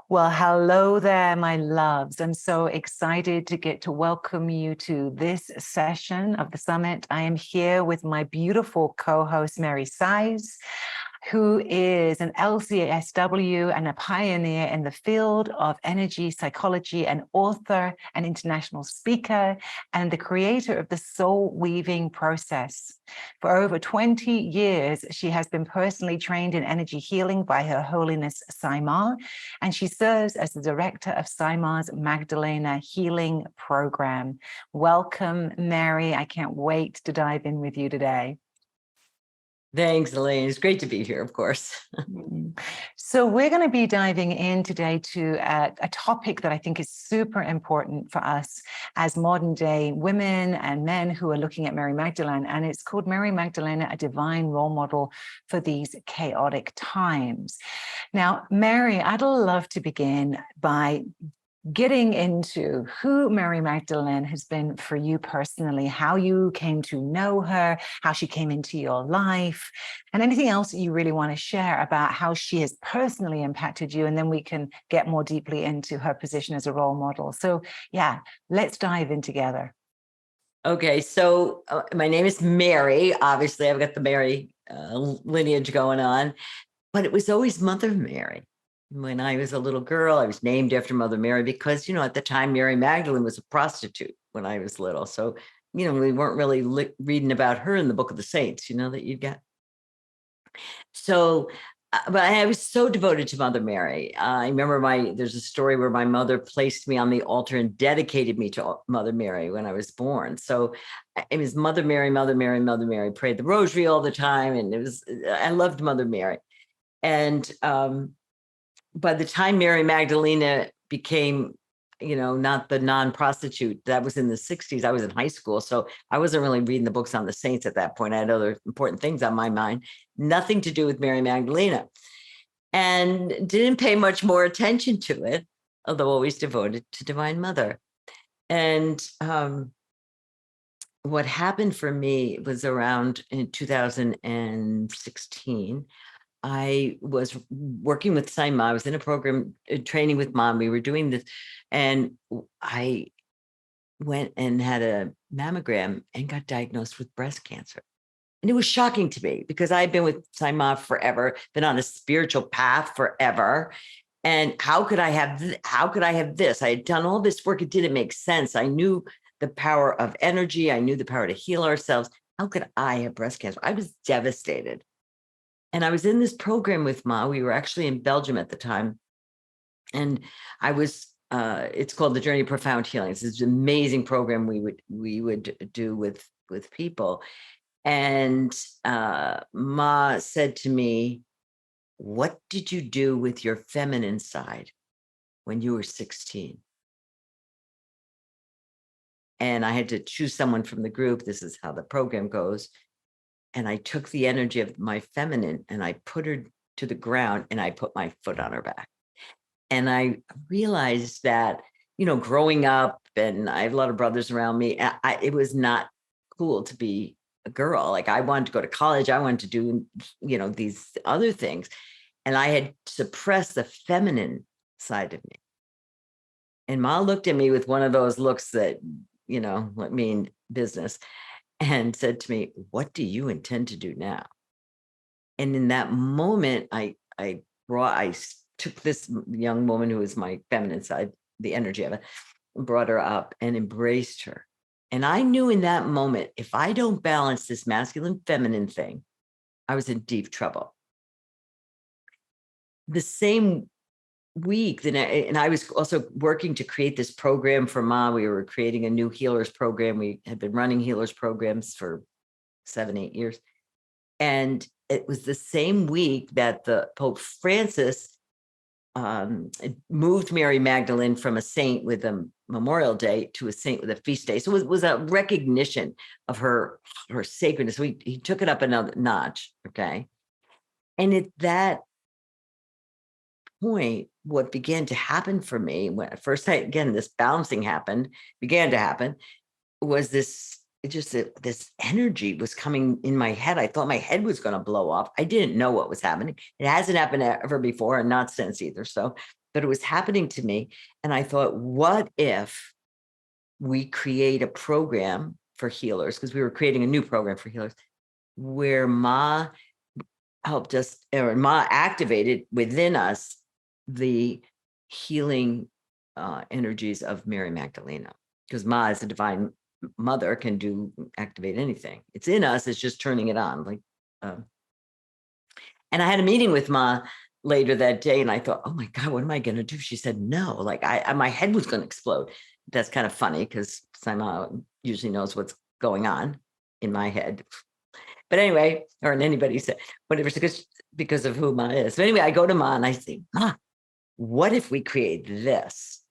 Well, hello there, my loves. I'm so excited to get to welcome you to this session of the summit. I am here with my beautiful co-host, Mary Sise, who is an LCSW and a pioneer in the field of energy psychology, an author, an international speaker, and the creator of the soul weaving process. For over 20 years, she has been personally trained in energy healing by Her Holiness Sima, and she serves as the director of Sima's Magdalena Healing Program. Welcome, Mary. I can't wait to dive in with you today. Thanks, Elaine. It's great to be here, of course. So we're going to be diving in today to a topic that I think is super important for us as modern day women and men who are looking at Mary Magdalene, and it's called Mary Magdalena, a divine role model for these chaotic times. Now, Mary, I'd love to begin by getting into who Mary Magdalene has been for you personally, how you came to know her, how she came into your life, and anything else that you really want to share about how she has personally impacted you. And then we can get more deeply into her position as a role model. So yeah, let's dive in together. Okay, so my name is Mary. Obviously, I've got the Mary lineage going on, but it was always Mother Mary. When I was a little girl, I was named after Mother Mary because, at the time, Mary Magdalene was a prostitute when I was little. So, we weren't really reading about her in the Book of the Saints, that you get. So, but I was so devoted to Mother Mary. I remember there's a story where my mother placed me on the altar and dedicated me to Mother Mary when I was born. So it was Mother Mary, Mother Mary, Mother Mary, prayed the rosary all the time. And I loved Mother Mary. And, by the time Mary Magdalena became, not the non-prostitute, that was in the 60s. I was in high school. So I wasn't really reading the books on the saints at that point. I had other important things on my mind, nothing to do with Mary Magdalena, and didn't pay much more attention to it, although always devoted to Divine Mother. And what happened for me was around in 2016. I was working with Sima. I was in a program training with Mom. We were doing this, and I went and had a mammogram and got diagnosed with breast cancer. And it was shocking to me because I'd been with Sima forever, been on a spiritual path forever. And how could I have this? I had done all this work. It didn't make sense. I knew the power of energy. I knew the power to heal ourselves. How could I have breast cancer? I was devastated. And I was in this program with Ma. We were actually in Belgium at the time. And I was, it's called the Journey of Profound Healing. It's an amazing program we would do with people. And Ma said to me, "What did you do with your feminine side when you were 16? And I had to choose someone from the group. This is how the program goes. And I took the energy of my feminine and I put her to the ground and I put my foot on her back. And I realized that, growing up, and I have a lot of brothers around me, it was not cool to be a girl. Like, I wanted to go to college. I wanted to do, these other things. And I had suppressed the feminine side of me. And Ma looked at me with one of those looks that, mean business, and said to me, "What do you intend to do now?" And in that moment, I took this young woman who was my feminine side, the energy of it, brought her up and embraced her. And I knew in that moment, if I don't balance this masculine feminine thing, I was in deep trouble. The same week, and I was also working to create this program for Ma. We were creating a new healers program. We had been running healers programs for 7-8 years. And it was the same week that the Pope Francis moved Mary Magdalene from a saint with a Memorial Day to a saint with a feast day. So it was a recognition of her sacredness. He took it up another notch, okay? And at that point, what began to happen for me, when at first, again, this balancing began to happen, was this this energy was coming in my head. I thought my head was going to blow off. I didn't know what was happening. It hasn't happened ever before, and not since either. So, but it was happening to me. And I thought, what if we create a program for healers? Because we were creating a new program for healers where Ma helped us, or Ma activated within us the healing energies of Mary Magdalena. Because Ma, as a divine mother, can activate anything. It's in us. It's just turning it on. And I had a meeting with Ma later that day, and I thought, oh my God, what am I going to do? She said, no, like my head was going to explode. That's kind of funny because Ma usually knows what's going on in my head. But anyway, or in anybody's head, whatever, because of who Ma is. But anyway, I go to Ma and I say, Ma, what if we create this?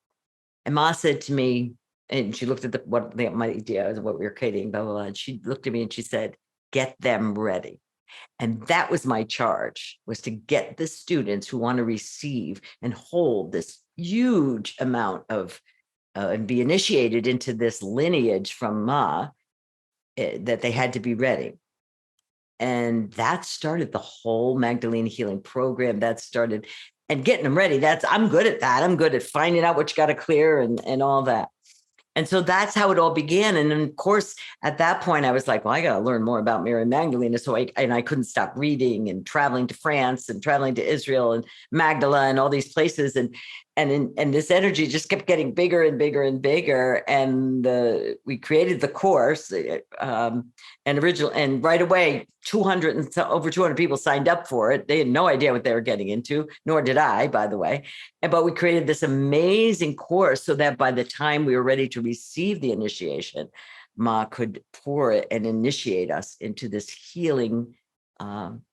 And Ma said to me, and she looked at my idea of what we were creating, blah, blah, blah. And she looked at me and she said, get them ready. And that was my charge, was to get the students who want to receive and hold this huge amount of, and be initiated into this lineage from Ma, that they had to be ready. And that started the whole Magdalene healing program. That started, and getting them ready. I'm good at that. I'm good at finding out what you got to clear and all that. And so that's how it all began. And then, of course, at that point, I was like, well, I got to learn more about Mary Magdalena. So I couldn't stop reading and traveling to France and traveling to Israel and Magdala and all these places. And this energy just kept getting bigger and bigger and bigger. And we created the course and right away, 200 and over 200 people signed up for it. They had no idea what they were getting into, nor did I, by the way. But we created this amazing course so that by the time we were ready to receive the initiation, Ma could pour it and initiate us into this healing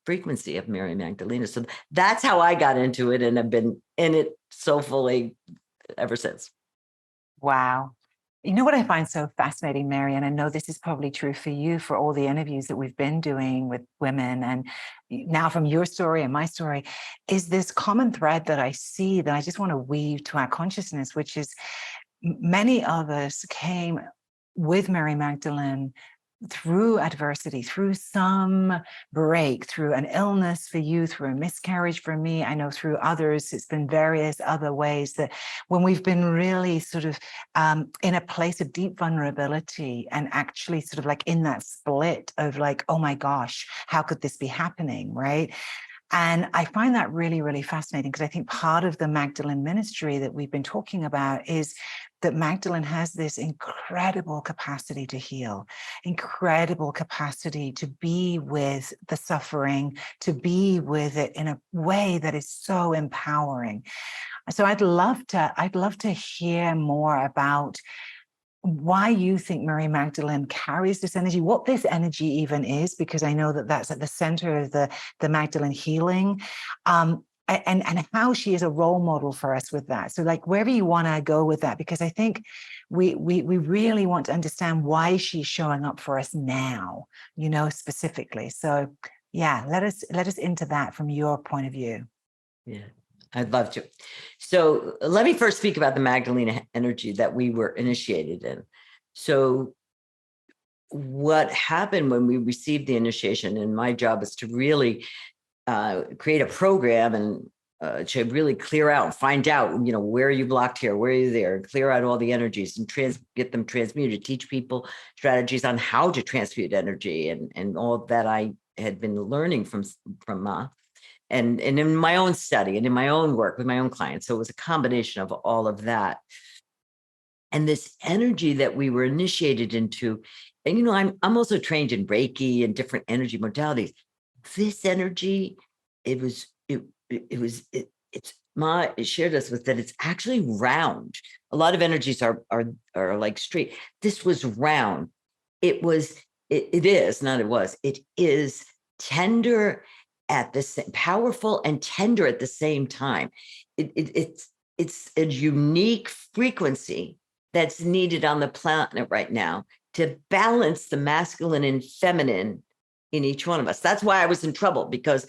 frequency of Mary Magdalena. So that's how I got into it, and have been in it so fully ever since. Wow. You know what I find so fascinating, Mary, and I know this is probably true for you, for all the interviews that we've been doing with women, and now from your story and my story, is this common thread that I see that I just want to weave to our consciousness, which is many of us came with Mary Magdalene through adversity, through some break, through an illness for you, through a miscarriage for me. I know through others, it's been various other ways that when we've been really sort of in a place of deep vulnerability, and actually sort of like in that split of like, oh my gosh, how could this be happening, right? And I find that really, really fascinating, because I think part of the Magdalene ministry that we've been talking about is that Magdalene has this incredible capacity to heal, incredible capacity to be with the suffering, to be with it in a way that is so empowering. So I'd love to hear more about why you think Mary Magdalene carries this energy, what this energy even is, because I know that that's at the center of the Magdalene healing, and how she is a role model for us with that. So like wherever you want to go with that, because I think we really want to understand why she's showing up for us now, specifically. So yeah, let us into that from your point of view. Yeah. I'd love to. So let me first speak about the Magdalena energy that we were initiated in. So what happened when we received the initiation, and my job is to really create a program and to really clear out and find out, where are you blocked here, where are you there, and clear out all the energies and get them transmuted, teach people strategies on how to transmute energy and all that I had been learning from Ma. And in my own study and in my own work with my own clients. So it was a combination of all of that. And this energy that we were initiated into, and I'm also trained in Reiki and different energy modalities. This energy, Ma shared us with that it's actually round. A lot of energies are like straight. This was round. It is tender at the same, powerful and tender at the same time. It's a unique frequency that's needed on the planet right now to balance the masculine and feminine in each one of us. That's why I was in trouble, because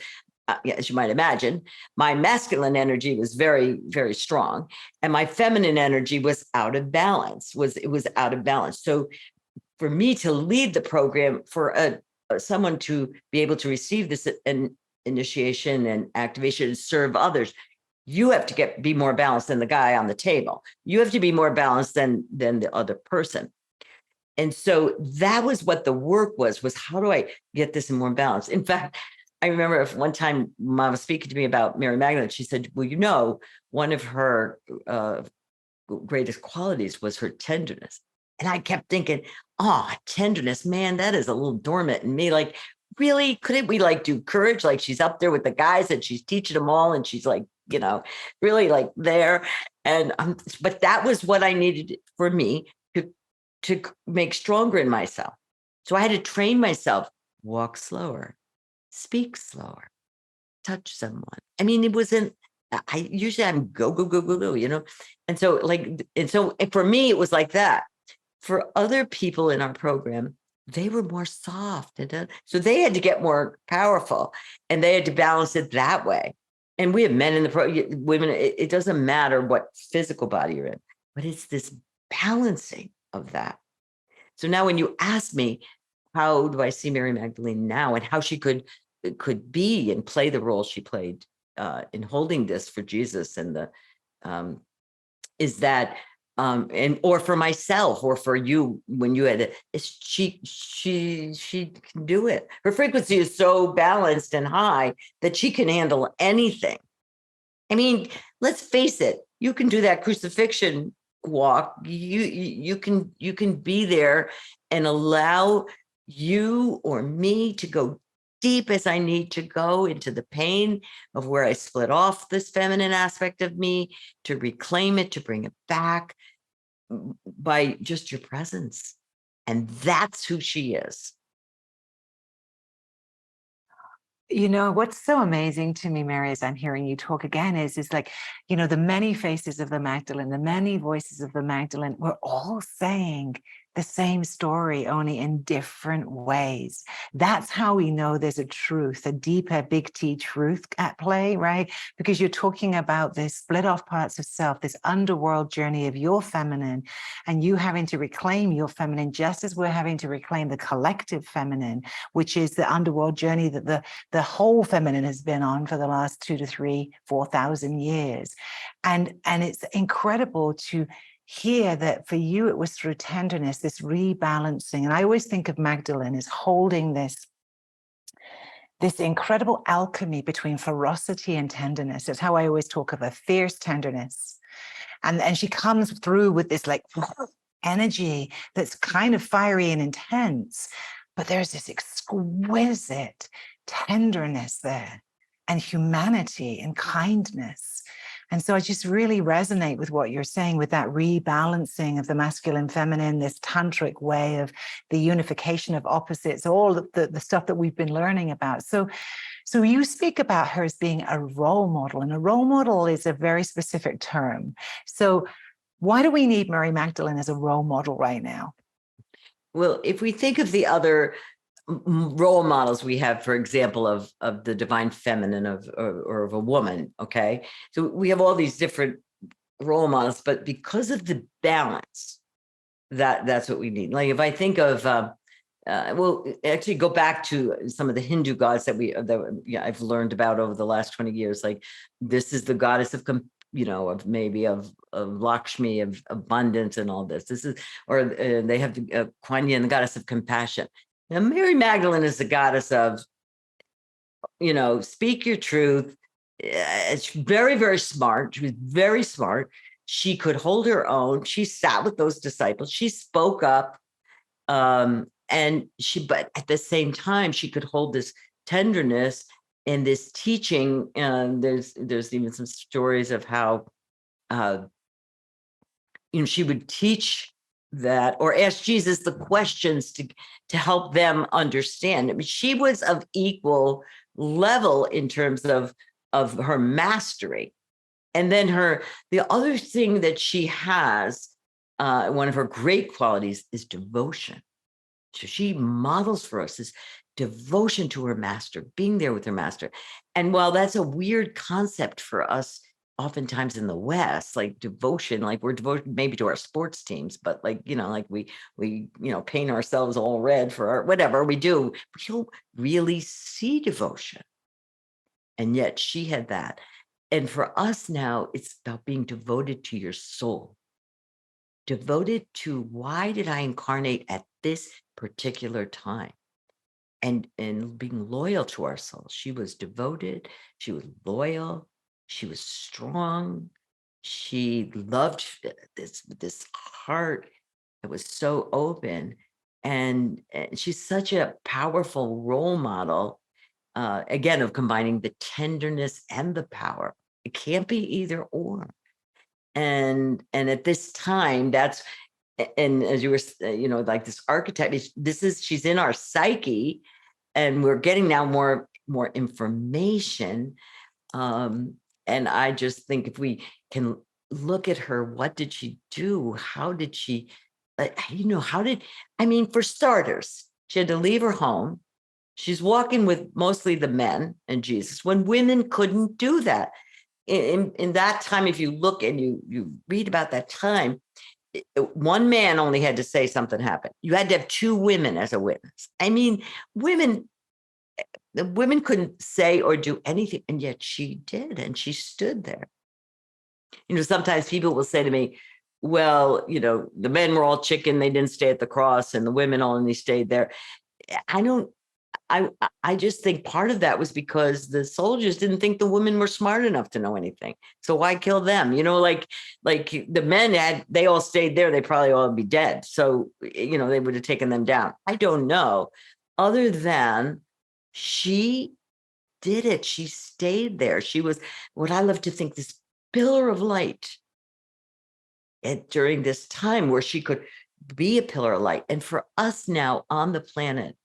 as you might imagine, my masculine energy was very, very strong, and my feminine energy was out of balance. It was out of balance. So for me to lead the program, for someone to be able to receive this initiation and activation and serve others, you have to be more balanced than the guy on the table. You have to be more balanced than the other person. And so that was what the work was how do I get this in more balance? In fact, I remember one time Mom was speaking to me about Mary Magdalene. She said, well, one of her greatest qualities was her tenderness. And I kept thinking, tenderness, man, that is a little dormant in me. Like, really, couldn't we do courage? Like, she's up there with the guys and she's teaching them all. And she's really there. And, but that was what I needed for me to make stronger in myself. So I had to train myself, walk slower, speak slower, touch someone. I mean, it wasn't, I'm go, And so for me, it was like that. For other people in our program, they were more soft. So they had to get more powerful and they had to balance it that way. And we have men in the women, it doesn't matter what physical body you're in, but it's this balancing of that. So now when you ask me, how do I see Mary Magdalene now and how she could be and play the role she played in holding this for Jesus and is that or for myself or for you when you had she can do it. Her frequency is so balanced and high that she can handle anything. I mean, let's face it, you can do that crucifixion walk. You can be there and allow you or me to go deep as I need to go into the pain of where I split off this feminine aspect of me, to reclaim it, to bring it back by just your presence. And that's who she is. What's so amazing to me, Mary, as I'm hearing you talk again, is the many faces of the Magdalene, the many voices of the Magdalene, we're all saying the same story, only in different ways. That's how we know there's a truth, a deeper, big T truth at play, right? Because you're talking about this split off parts of self, this underworld journey of your feminine, and you having to reclaim your feminine, just as we're having to reclaim the collective feminine, which is the underworld journey that the whole feminine has been on for the last 2,000 to 3,000, 4,000 years. And it's incredible to hear that for you, it was through tenderness, this rebalancing. And I always think of Magdalene as holding this incredible alchemy between ferocity and tenderness. That's how I always talk of a fierce tenderness. And she comes through with this energy that's kind of fiery and intense, but there's this exquisite tenderness there and humanity and kindness. And so I just really resonate with what you're saying with that rebalancing of the masculine, feminine, this tantric way of the unification of opposites, all the stuff that we've been learning about. So you speak about her as being a role model, and a role model is a very specific term. So why do we need Mary Magdalene as a role model right now? Well, if we think of the other role models we have, for example, of the divine feminine or of a woman, okay? So we have all these different role models, but because of the balance, that's what we need. Like if I think of, well, actually go back to some of the Hindu gods that I've learned about over the last 20 years. Like this is the goddess of Lakshmi, of abundance and all this. This is, or they have Kuan Yin, the goddess of compassion. Now, Mary Magdalene is the goddess of, speak your truth. It's very, very smart. She was very smart. She could hold her own. She sat with those disciples. She spoke up. But at the same time, she could hold this tenderness and this teaching. And there's even some stories of how, she would teach that or ask Jesus the questions to help them understand. I mean, she was of equal level in terms of her mastery. And then the other thing that she has, one of her great qualities is devotion. So she models for us this devotion to her master, being there with her master. And while that's a weird concept for us oftentimes in the West, like devotion, like we're devoted maybe to our sports teams, but like, like we paint ourselves all red for our whatever we do. We don't really see devotion. And yet she had that. And for us now, it's about being devoted to your soul, devoted to why did I incarnate at this particular time? And being loyal to our soul. She was devoted, she was loyal, she was strong, she loved this heart that was so open. And she's such a powerful role model, again, of combining the tenderness and the power. It can't be either or. And at this time, that's, and as you were, like this archetype, she's in our psyche, and we're getting now more information. And I just think if we can look at her, what did she do? How did she, for starters, she had to leave her home. She's walking with mostly the men and Jesus when women couldn't do that. In that time, if you look and you read about that time, one man only had to say something happened. You had to have two women as a witness. Women couldn't say or do anything, and yet she did, and she stood there. Sometimes people will say to me, well, the men were all chicken, they didn't stay at the cross, and the women only stayed there. I just think part of that was because the soldiers didn't think the women were smart enough to know anything. So why kill them? Like the men they all stayed there, they probably all be dead. So, they would have taken them down. I don't know. Other than she did it. She stayed there. She was what I love to think this pillar of light during this time where she could be a pillar of light. And for us now on the planet,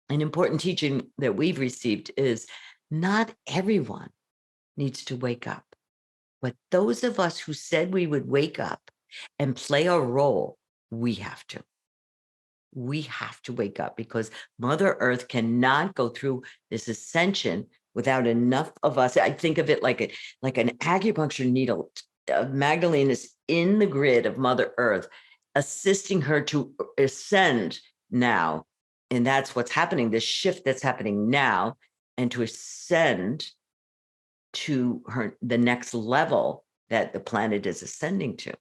an important teaching that we've received is not everyone needs to wake up, but those of us who said we would wake up and play a role, we have to. We have to wake up because Mother Earth cannot go through this ascension without enough of us. I think of it like an acupuncture needle. Magdalene is in the grid of Mother Earth, assisting her to ascend now. And that's what's happening, this shift that's happening now, and to ascend to the next level that the planet is ascending to.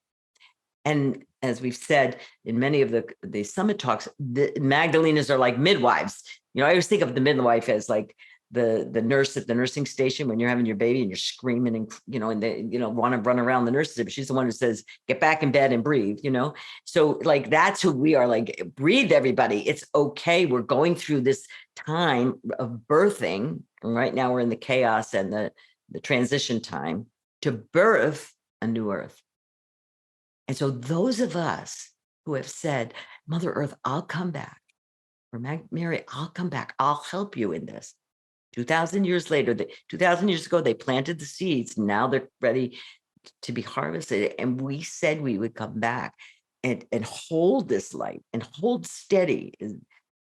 And as we've said in many of the summit talks, the Magdalenas are like midwives. I always think of the midwife as like the nurse at the nursing station when you're having your baby and you're screaming and they want to run around the nurses, but she's the one who says, get back in bed and breathe, So like, that's who we are, like, breathe, everybody. It's okay. We're going through this time of birthing. And right now we're in the chaos and the transition time to birth a new earth. And so those of us who have said, Mother Earth, I'll come back, or Mary, I'll come back. I'll help you in this. 2,000 years later, 2,000 years ago, they planted the seeds. Now they're ready to be harvested. And we said we would come back and hold this light and hold steady,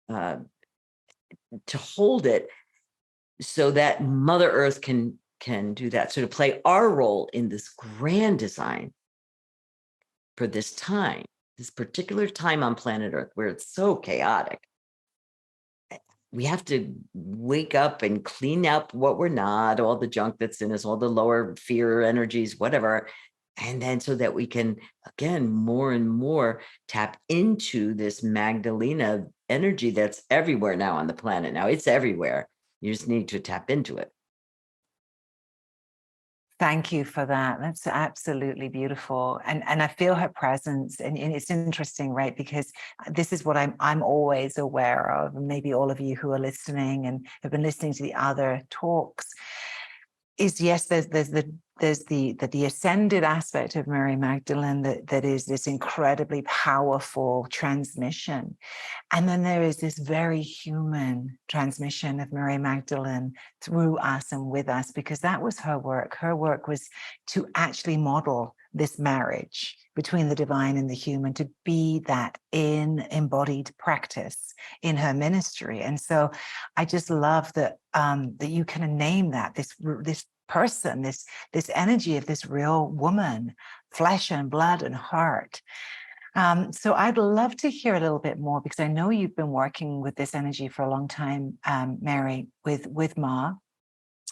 to hold it so that Mother Earth can do that. So to play our role in this grand design for this time, this particular time on planet Earth where it's so chaotic, we have to wake up and clean up what we're not, all the junk that's in us, all the lower fear energies, whatever. And then so that we can, again, more and more tap into this Magdalena energy that's everywhere now on the planet. Now it's everywhere. You just need to tap into it. Thank you for that. That's absolutely beautiful. And I feel her presence. And it's interesting, right? Because this is what I'm always aware of. And maybe all of you who are listening and have been listening to the other talks is, yes, there's the ascended aspect of Mary Magdalene that is this incredibly powerful transmission. And then there is this very human transmission of Mary Magdalene through us and with us, because that was her work. Her work was to actually model this marriage between the divine and the human, to be that in embodied practice in her ministry. And so I just love that that you can name that this person, this energy of this real woman, flesh and blood and heart. So I'd love to hear a little bit more, because I know you've been working with this energy for a long time, Mary, with Ma.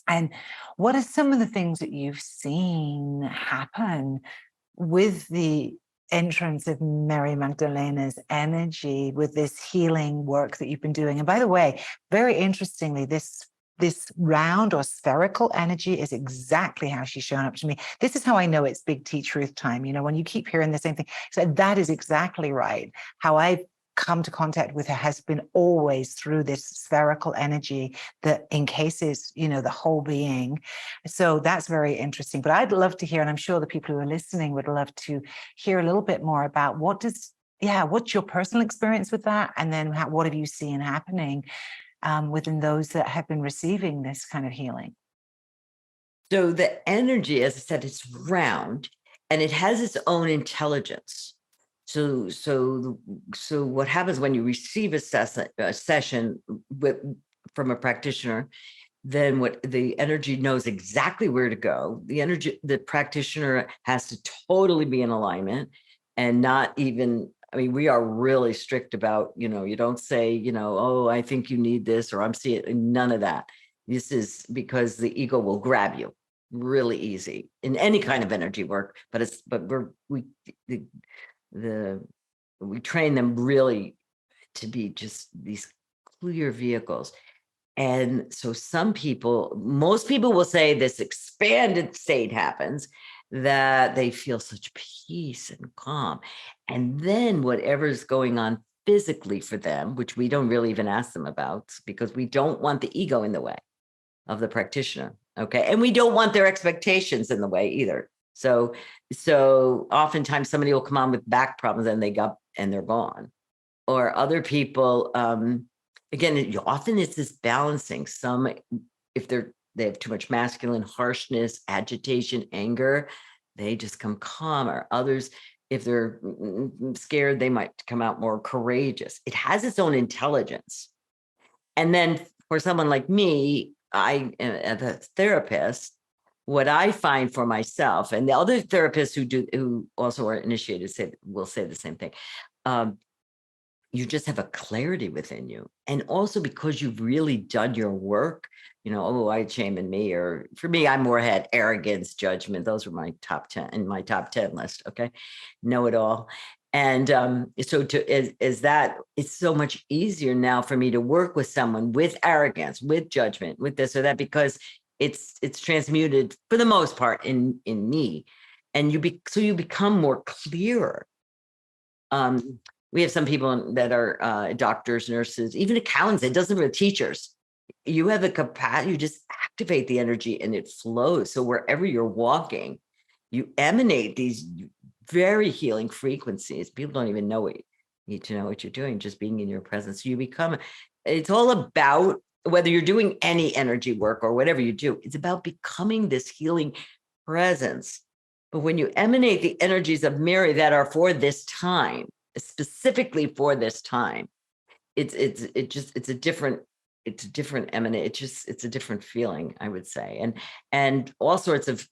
And what are some of the things that you've seen happen with the entrance of Mary Magdalena's energy, with this healing work that you've been doing? And by the way, very interestingly, this round or spherical energy is exactly how she's shown up to me. This is how I know it's big T truth time. When you keep hearing the same thing, so that is exactly right. How I've come to contact with her has been always through this spherical energy that encases, the whole being. So that's very interesting. But I'd love to hear, and I'm sure the people who are listening would love to hear a little bit more about what's your personal experience with that, and then what have you seen happening within those that have been receiving this kind of healing? So the energy, as I said, it's round and it has its own intelligence. So what happens when you receive a session from a practitioner, then what the energy knows exactly where to go. The practitioner has to totally be in alignment and not even, we are really strict about, you don't say, oh, I think you need this, or I'm seeing, none of that. This is because the ego will grab you really easy in any kind of energy work, but we train them really to be just these clear vehicles. And so most people will say this expanded state happens, that they feel such peace and calm. And then whatever's going on physically for them, which we don't really even ask them about, because we don't want the ego in the way of the practitioner. Okay. And we don't want their expectations in the way either. So oftentimes somebody will come on with back problems and they're gone. Or other people, again, often it's this balancing. Some, if they have too much masculine harshness, agitation, anger, they just come calmer. Others, if they're scared, they might come out more courageous. It has its own intelligence. And then for someone like me, I am a therapist. What I find for myself, and the other therapists who also are initiated will say the same thing. You just have a clarity within you. And also because you've really done your work, I shame in me, or for me, I more had arrogance, judgment. Those were my top 10 list. Okay. Know it all. And it's so much easier now for me to work with someone with arrogance, with judgment, with this or that, because it's transmuted for the most part in me. And you become more clearer. We have some people that are doctors, nurses, even accountants. It doesn't really teachers. You have a capacity, you just activate the energy and it flows. So wherever you're walking, you emanate these very healing frequencies. People don't even need to know what you're doing, just being in your presence. It's all about, whether you're doing any energy work or whatever you do, it's about becoming this healing presence. But when you emanate the energies of Mary that are for this time, specifically for this time, it's a different it's a different feeling, I would say. And all sorts of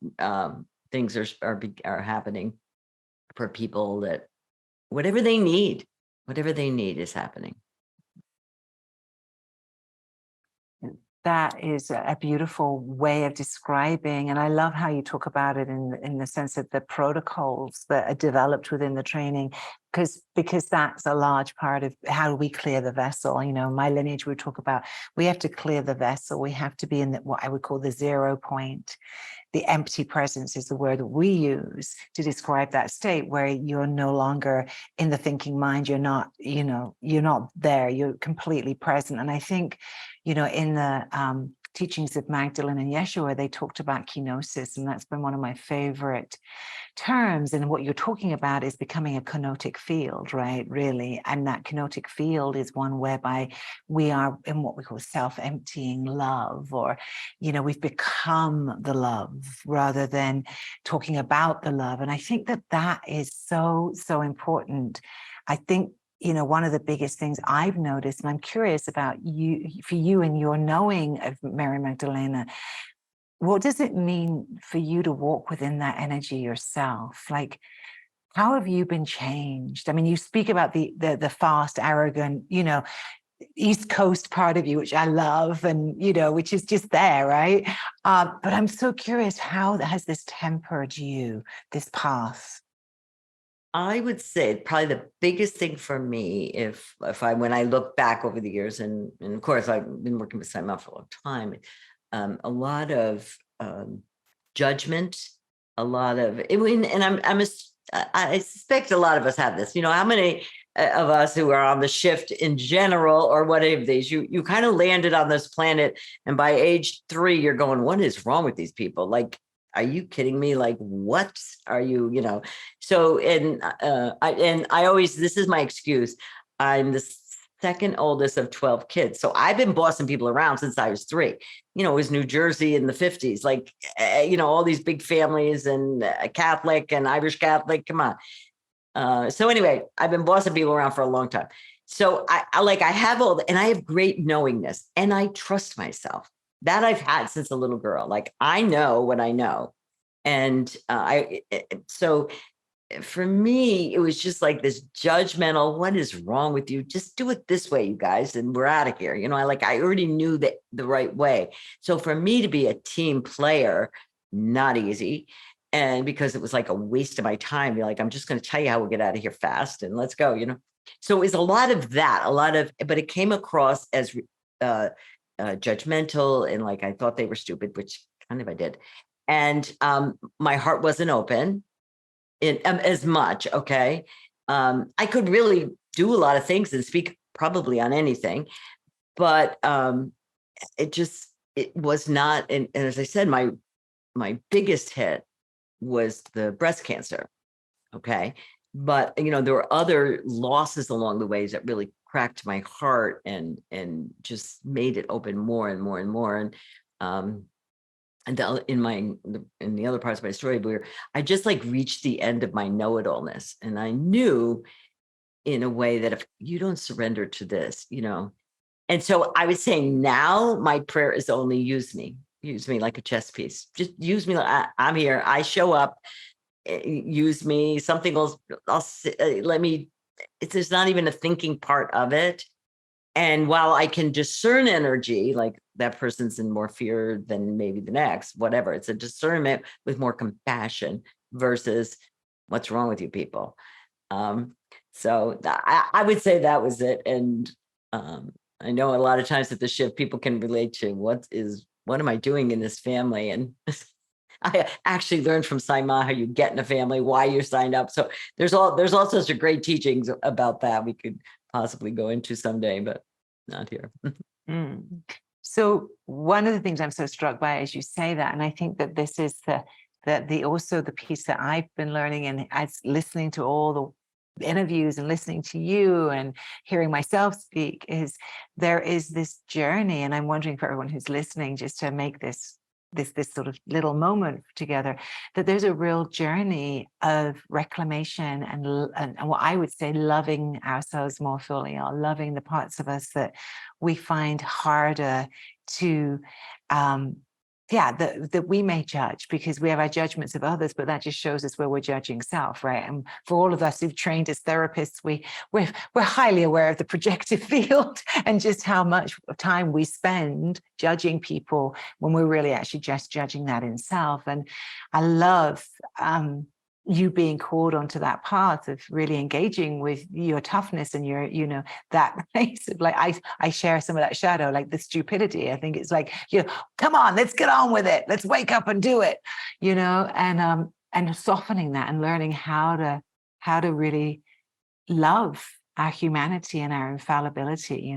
things are happening for people, that whatever they need is happening. That is a beautiful way of describing, and I love how you talk about it in the sense of the protocols that are developed within the training, because that's a large part of how do we clear the vessel. My lineage, we talk about, we have to clear the vessel. We have to be in what I would call the 0 point. The empty presence is the word that we use to describe that state where you're no longer in the thinking mind. You're not there. You're completely present. And I think, in the teachings of Magdalene and Yeshua, they talked about kenosis, and that's been one of my favorite terms. And what you're talking about is becoming a kenotic field, right? Really. And that kenotic field is one whereby we are in what we call self-emptying love, or, we've become the love rather than talking about the love. And I think that is so, so important. I think, one of the biggest things I've noticed, and I'm curious about for you and your knowing of Mary Magdalena, what does it mean for you to walk within that energy yourself? Like, how have you been changed? I mean, you speak about the fast, arrogant, East Coast part of you, which I love, and which is just there, right? But I'm so curious, how has this tempered you, this path? I would say probably the biggest thing for me, if when I look back over the years, and of course I've been working with Simon for a long time, a lot of judgment, a lot of, I mean, and I suspect a lot of us have this. How many of us who are on the shift in general, or whatever of these, you kind of landed on this planet, and by age 3, you're going, what is wrong with these people? Like, are you kidding me? Like, what are you, so, and I always, this is my excuse. I'm the second oldest of 12 kids. So I've been bossing people around since I was 3. It was New Jersey in the 50s, like, all these big families, and Catholic and Irish Catholic, come on. So anyway, I've been bossing people around for a long time. So I have and I have great knowingness, and I trust myself. That I've had since a little girl. Like, I know what I know. And so for me, it was just like this judgmental, what is wrong with you? Just do it this way, you guys, and we're out of here. I already knew that the right way. So for me to be a team player, not easy. And because it was like a waste of my time, be like, I'm just going to tell you how we'll get out of here fast and let's go, So it was a lot of that, but it came across as judgmental, and like I thought they were stupid, which kind of I did. And my heart wasn't open in as much. Okay. I could really do a lot of things and speak probably on anything, but it was not. And as I said, my biggest hit was the breast cancer. Okay. But, there were other losses along the ways that really cracked my heart and just made it open more and more and more. And in the other parts of my story, where I just like reached the end of my know-it-allness, and I knew in a way that if you don't surrender to this, and so I was saying, now my prayer is only use me like a chess piece. Just use me. I'm here. I show up. Use me. Something else. Let me. There's not even a thinking part of it. And while I can discern energy, like that person's in more fear than maybe the next, whatever, it's a discernment with more compassion versus what's wrong with you people. So I would say that was it. And I know a lot of times at the shift, people can relate to what am I doing in this family? And I actually learned from Saima how you get in a family, why you signed up. So there's all sorts of great teachings about that we could possibly go into someday, but not here. So one of the things I'm so struck by as you say that, and I think that this is also the piece that I've been learning, and as listening to all the interviews and listening to you and hearing myself speak, is there is this journey, and I'm wondering for everyone who's listening, just to make this sort of little moment together, that there's a real journey of reclamation and what I would say, loving ourselves more fully, or loving the parts of us that we find harder to that we may judge, because we have our judgments of others, but that just shows us where we're judging self, right? And for all of us who've trained as therapists, we're highly aware of the projective field and just how much time we spend judging people when we're really actually just judging that in self. And I love you being called onto that path of really engaging with your toughness and your, that place of like, I share some of that shadow, like the stupidity. I think it's like, come on, let's get on with it. Let's wake up and do it, and softening that and learning how to really love our humanity and our infallibility,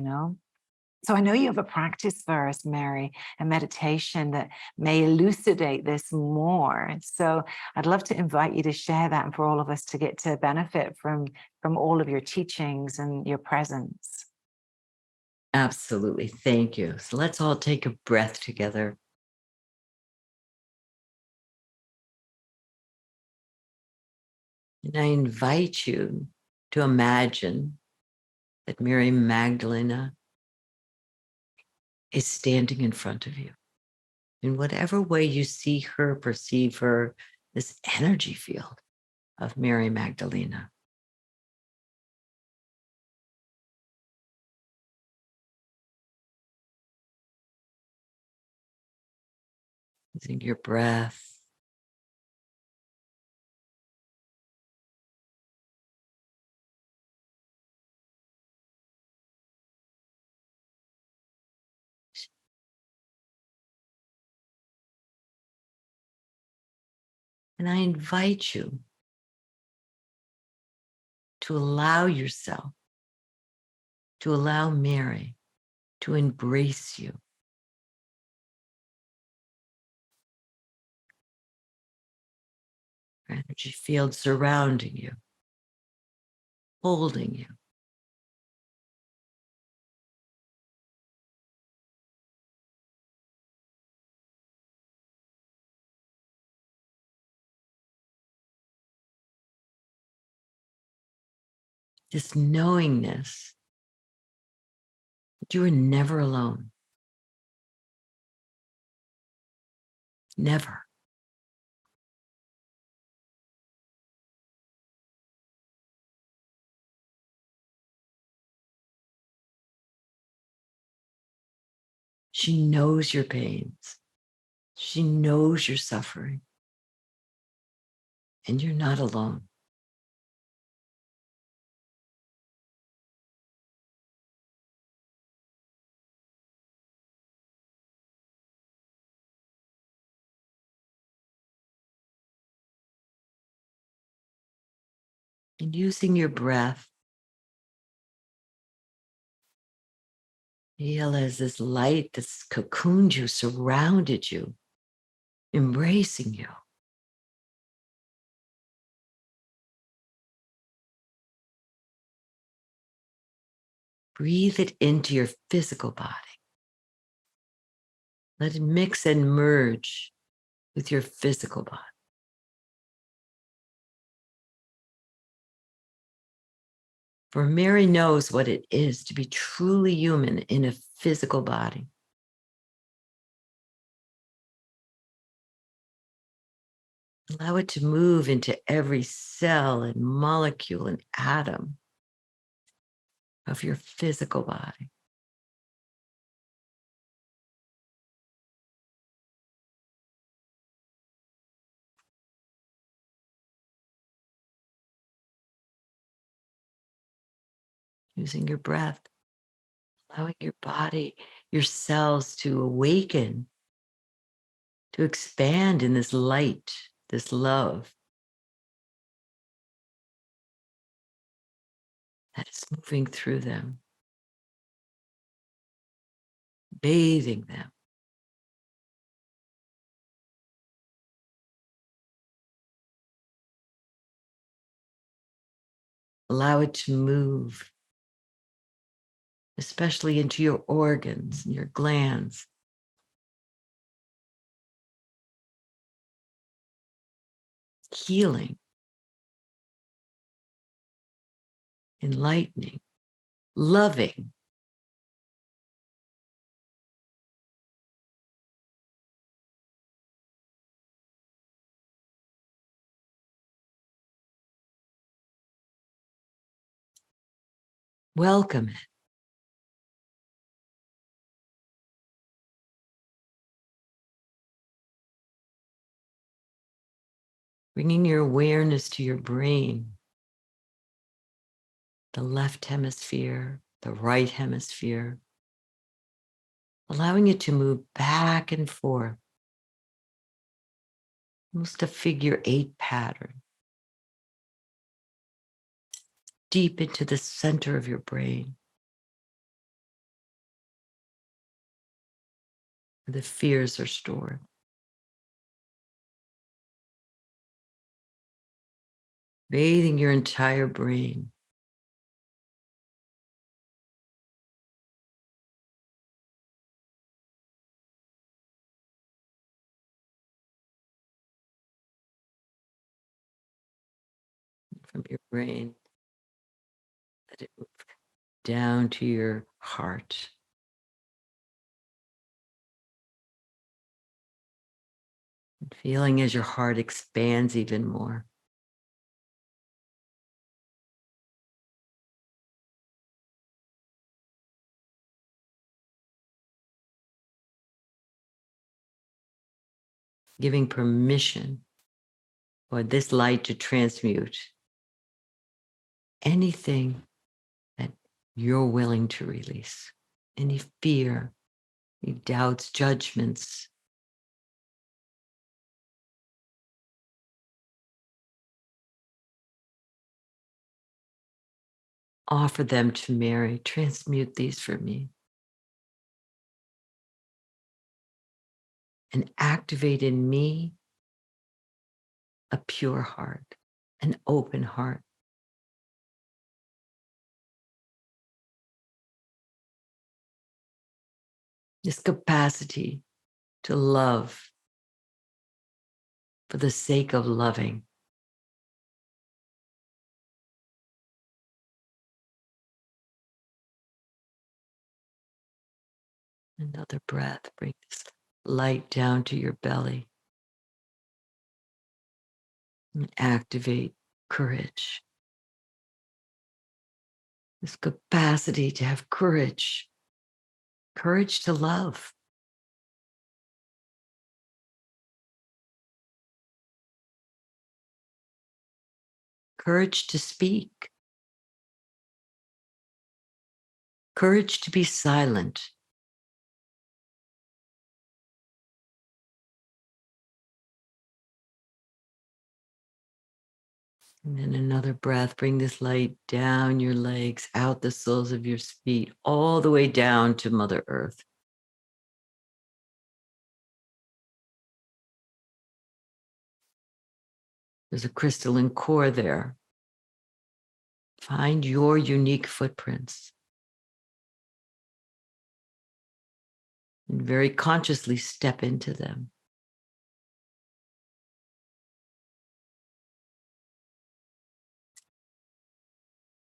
So I know you have a practice for us, Mary, a meditation that may elucidate this more. So I'd love to invite you to share that, and for all of us to get to benefit from all of your teachings and your presence. Absolutely. Thank you. So let's all take a breath together. And I invite you to imagine that Mary Magdalena is standing in front of you. in whatever way you see her, perceive her, this energy field of Mary Magdalena. Using your breath. And I invite you to allow yourself, to allow Mary to embrace you. Her energy field surrounding you, holding you. This knowingness that you are never alone. Never. She knows your pains. She knows your suffering. And you're not alone. And using your breath, feel as this light that's cocooned you, surrounded you, embracing you. Breathe it into your physical body. Let it mix and merge with your physical body. For Mary knows what it is to be truly human in a physical body. Allow it to move into every cell and molecule and atom of your physical body. Using your breath, allowing your body, your cells to awaken, to expand in this light, this love that is moving through them, bathing them. Allow it to move, especially into your organs and your glands. Healing, enlightening, loving. Welcome it. Bringing your awareness to your brain, the left hemisphere, the right hemisphere, allowing it to move back and forth, almost a figure 8 pattern, deep into the center of your brain, where the fears are stored. Bathing your entire brain. From your brain, let it move down to your heart. Feeling as your heart expands even more. Giving permission for this light to transmute anything that you're willing to release, any fear, any doubts, judgments. Offer them to Mary. Transmute these for me. And activate in me a pure heart, an open heart. This capacity to love for the sake of loving. Another breath. Bring this light down to your belly. And activate courage. This capacity to have courage. Courage to love. Courage to speak. Courage to be silent. And then another breath, bring this light down your legs, out the soles of your feet, all the way down to Mother Earth. There's a crystalline core there. Find your unique footprints. And very consciously step into them.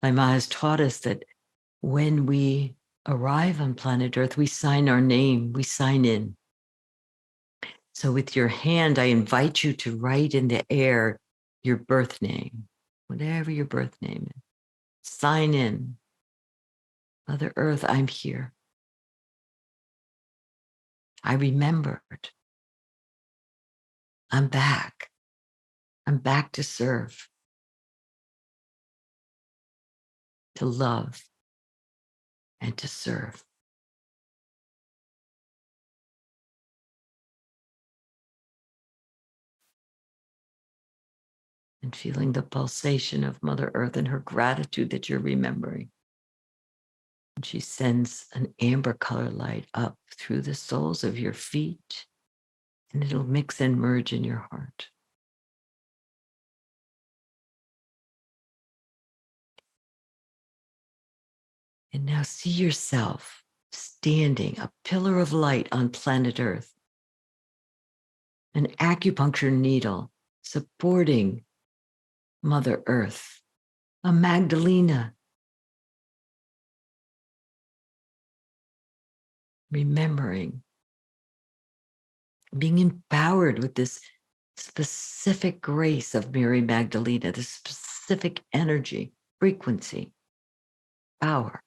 My Ma has taught us that when we arrive on planet Earth, we sign our name, we sign in. So with your hand, I invite you to write in the air your birth name, whatever your birth name is. Sign in. Mother Earth, I'm here. I remembered. I'm back. I'm back to serve, to love, and to serve. And feeling the pulsation of Mother Earth and her gratitude that you're remembering. And she sends an amber color light up through the soles of your feet, and it'll mix and merge in your heart. And now see yourself standing, a pillar of light on planet Earth, an acupuncture needle supporting Mother Earth, a Magdalena, remembering, being empowered with this specific grace of Mary Magdalena, this specific energy, frequency, power.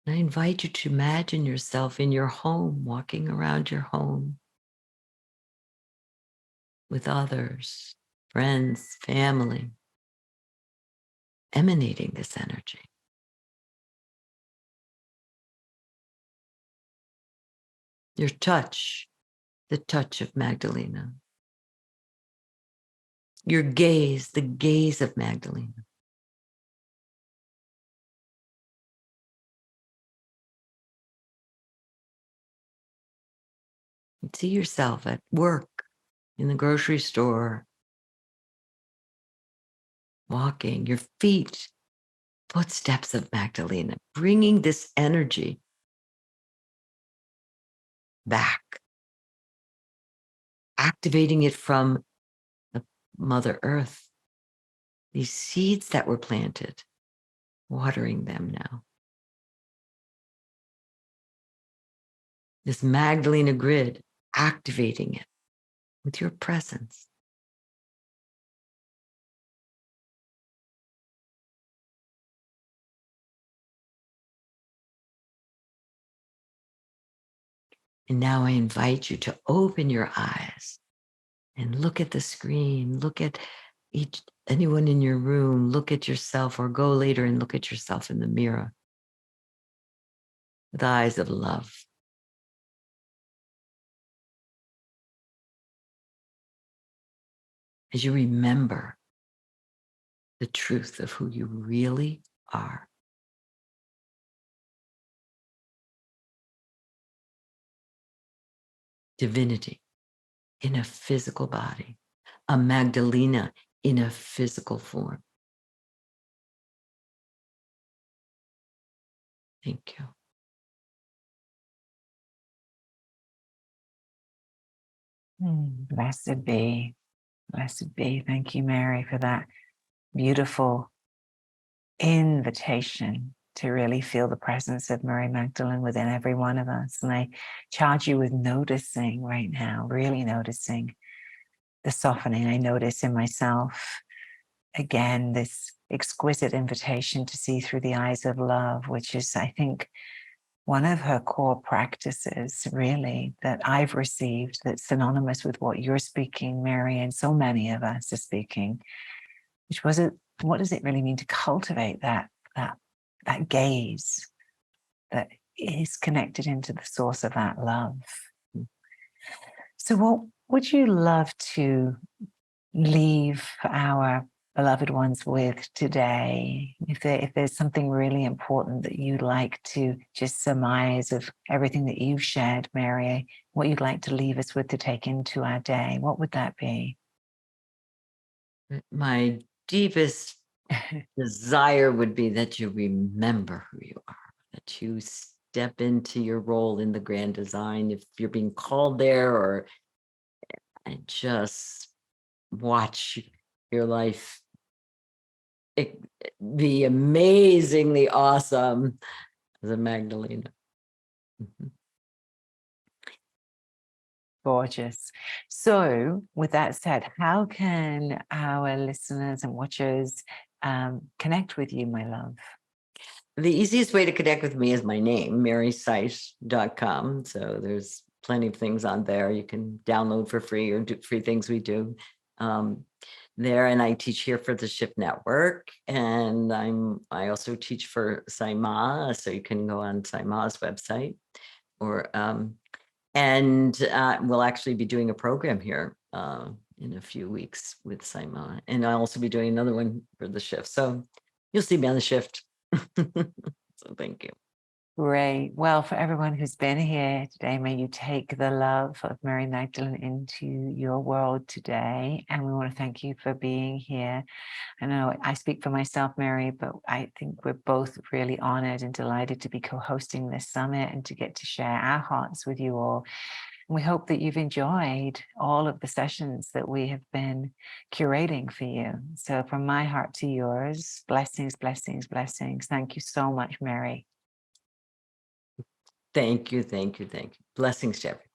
And I invite you to imagine yourself in your home, walking around your home with others, friends, family, emanating this energy. Your touch, the touch of Magdalena. Your gaze, the gaze of Magdalena. And see yourself at work, in the grocery store, walking, your feet, footsteps of Magdalena, bringing this energy back activating it from the Mother Earth. These seeds that were planted, watering them now. This Magdalena grid, activating it with your presence. And now I invite you to open your eyes and look at the screen, look at anyone in your room, look at yourself, or go later and look at yourself in the mirror with eyes of love. As you remember the truth of who you really are. Divinity in a physical body, a Magdalena in a physical form. Thank you. Blessed be. Blessed be. Thank you, Mary, for that beautiful invitation to really feel the presence of Mary Magdalene within every one of us. And I charge you with noticing right now, really noticing the softening. I notice in myself, again, this exquisite invitation to see through the eyes of love, which is, I think, one of her core practices, really, that I've received that's synonymous with what you're speaking, Mary, and so many of us are speaking, which was it. What does it really mean to cultivate that gaze that is connected into the source of that love? So what would you love to leave our beloved ones with today? If there's something really important that you'd like to just surmise of everything that you've shared, Mary, what you'd like to leave us with to take into our day, what would that be? My deepest desire would be that you remember who you are, that you step into your role in the grand design. If you're being called there, or and just watch your life be amazingly awesome as a Magdalena. Gorgeous. So with that said, how can our listeners and watchers connect with you, my love? The easiest way to connect with me is my name, marysise.com. So there's plenty of things on there you can download for free, or do free things we do there. And I teach here for the Shift Network, and I also teach for Saima. So you can go on Saima's website, or we'll actually be doing a program here in a few weeks with Saima, and I'll also be doing another one for the Shift. So you'll see me on the Shift. So thank you. Great. Well, for everyone who's been here today, may you take the love of Mary Magdalene into your world today. And we want to thank you for being here. I know I speak for myself, Mary, but I think we're both really honored and delighted to be co-hosting this summit and to get to share our hearts with you all. And we hope that you've enjoyed all of the sessions that we have been curating for you. So from my heart to yours, blessings, blessings, blessings. Thank you so much, Mary. Thank you. Thank you. Thank you. Blessings to everyone.